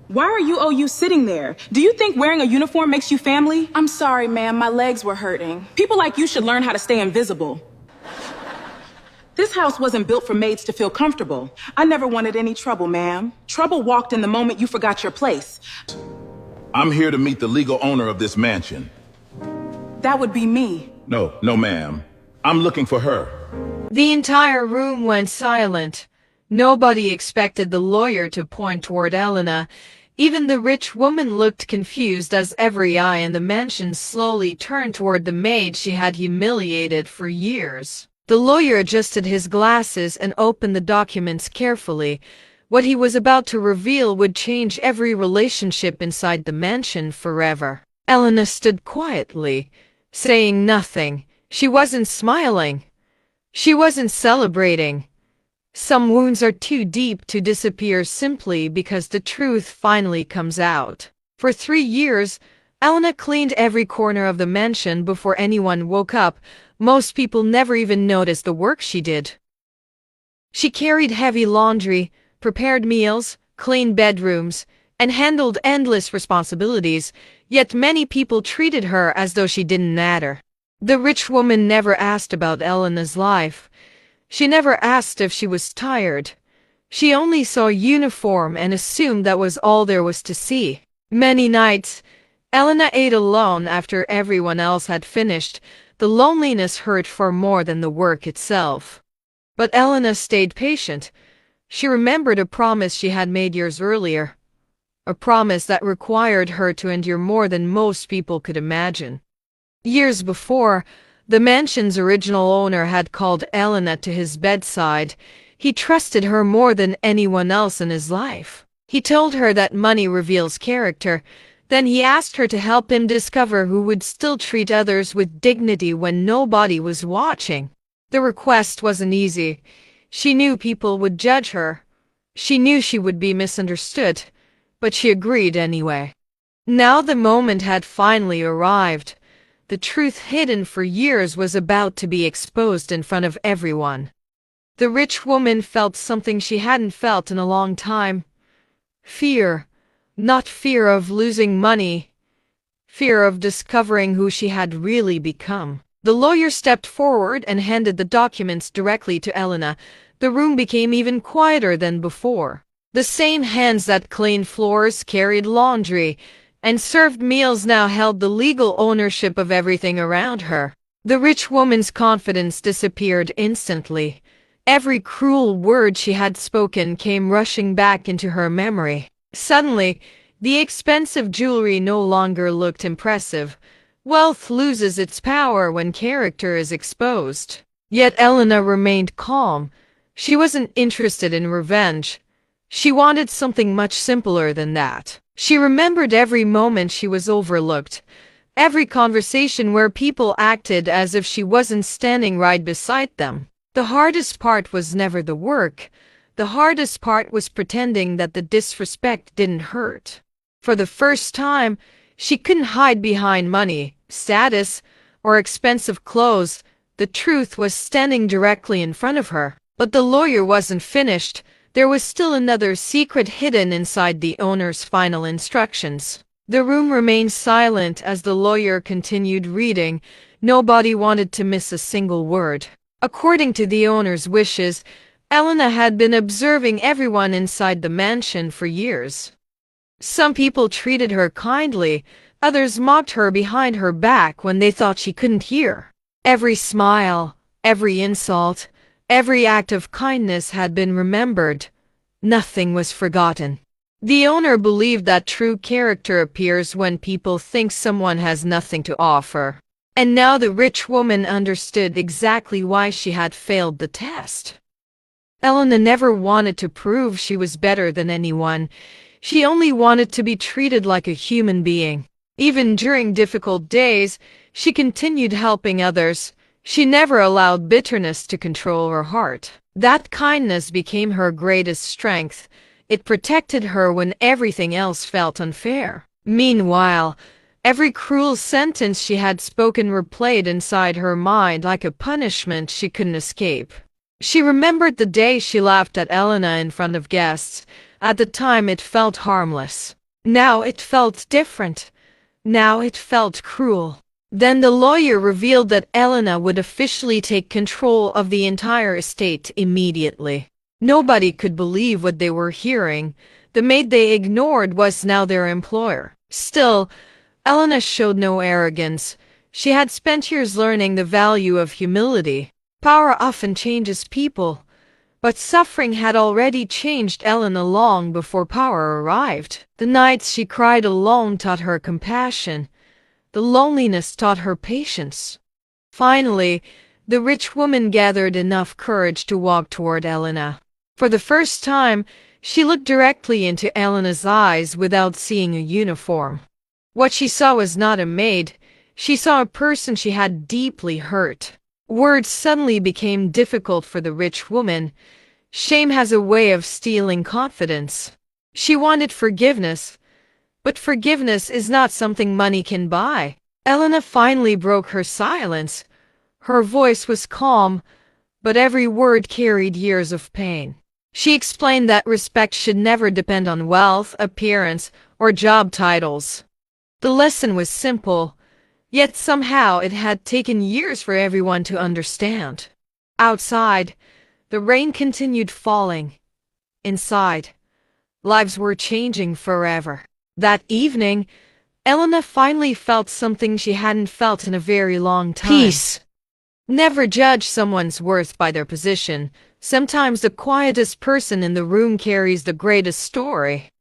Why are you OU sitting there? Do you think wearing a uniform makes you family? I'm sorry, ma'am. My legs were hurting. People like you should learn how to stay invisible. This house wasn't built for maids to feel comfortable. I never wanted any trouble, ma'am. Trouble walked in the moment you forgot your place. I'm here to meet the legal owner of this mansion. That would be me. No, ma'am. I'm looking for her. The entire room went silent. Nobody expected the lawyer to point toward Elena. Even the rich woman looked confused as every eye in the mansion slowly turned toward the maid she had humiliated for years. The lawyer adjusted his glasses and opened the documents carefully. What he was about to reveal would change every relationship inside the mansion forever. Elena stood quietly, saying nothing. She wasn't smiling. She wasn't celebrating. Some wounds are too deep to disappear simply because the truth finally comes out. For 3 years, Elena cleaned every corner of the mansion before anyone woke up. Most people never even noticed the work she did. She carried heavy laundry, prepared meals, cleaned bedrooms, and handled endless responsibilities, yet many people treated her as though she didn't matter. The rich woman never asked about Elena's life. She never asked if she was tired. She only saw a uniform and assumed that was all there was to see. Many nights, Elena ate alone after everyone else had finished. The loneliness hurt far more than the work itself. But Elena stayed patient. She remembered a promise she had made years earlier. A promise that required her to endure more than most people could imagine. Years before, the mansion's original owner had called Elena to his bedside. He trusted her more than anyone else in his life. He told her that money reveals character. Then he asked her to help him discover who would still treat others with dignity when nobody was watching. The request wasn't easy. She knew people would judge her. She knew she would be misunderstood, but she agreed anyway. Now the moment had finally arrived. The truth hidden for years was about to be exposed in front of everyone. The rich woman felt something she hadn't felt in a long time. Fear. Not fear of losing money. Fear of discovering who she had really become. The lawyer stepped forward and handed the documents directly to Elena. The room became even quieter than before. The same hands that cleaned floors, carried laundry, and served meals now held the legal ownership of everything around her. The rich woman's confidence disappeared instantly. Every cruel word she had spoken came rushing back into her memory. Suddenly, the expensive jewelry no longer looked impressive. Wealth loses its power when character is exposed. Yet Elena remained calm. She wasn't interested in revenge. She wanted something much simpler than that. She remembered every moment she was overlooked, every conversation where people acted as if she wasn't standing right beside them. The hardest part was never the work. The hardest part was pretending that the disrespect didn't hurt. For the first time, she couldn't hide behind money, status, or expensive clothes. The truth was standing directly in front of her. But the lawyer wasn't finished. There was still another secret hidden inside the owner's final instructions. The room remained silent as the lawyer continued reading. Nobody wanted to miss a single word. According to the owner's wishes, Elena had been observing everyone inside the mansion for years. Some people treated her kindly, others mocked her behind her back when they thought she couldn't hear. Every smile, every insult, every act of kindness had been remembered. Nothing was forgotten. The owner believed that true character appears when people think someone has nothing to offer. And now the rich woman understood exactly why she had failed the test. Elena never wanted to prove she was better than anyone. She only wanted to be treated like a human being. Even during difficult days, she continued helping others. She never allowed bitterness to control her heart. That kindness became her greatest strength. It protected her when everything else felt unfair. Meanwhile, every cruel sentence she had spoken replayed inside her mind like a punishment she couldn't escape. She remembered the day she laughed at Elena in front of guests. At the time it felt harmless. Now it felt different. Now it felt cruel. Then the lawyer revealed that Elena would officially take control of the entire estate immediately. Nobody could believe what they were hearing. The maid they ignored was now their employer. Still, Elena showed no arrogance. She had spent years learning the value of humility. Power often changes people, but suffering had already changed Elena long before power arrived. The nights she cried alone taught her compassion. The loneliness taught her patience. Finally, the rich woman gathered enough courage to walk toward Elena. For the first time, she looked directly into Elena's eyes without seeing a uniform. What she saw was not a maid. She saw a person she had deeply hurt. Words suddenly became difficult for the rich woman. Shame has a way of stealing confidence. She wanted forgiveness, but forgiveness is not something money can buy. Elena finally broke her silence. Her voice was calm, but every word carried years of pain. She explained that respect should never depend on wealth, appearance, or job titles. The lesson was simple, yet somehow it had taken years for everyone to understand. Outside, the rain continued falling. Inside, lives were changing forever. That evening, Elena finally felt something she hadn't felt in a very long time. Peace. Never judge someone's worth by their position. Sometimes the quietest person in the room carries the greatest story.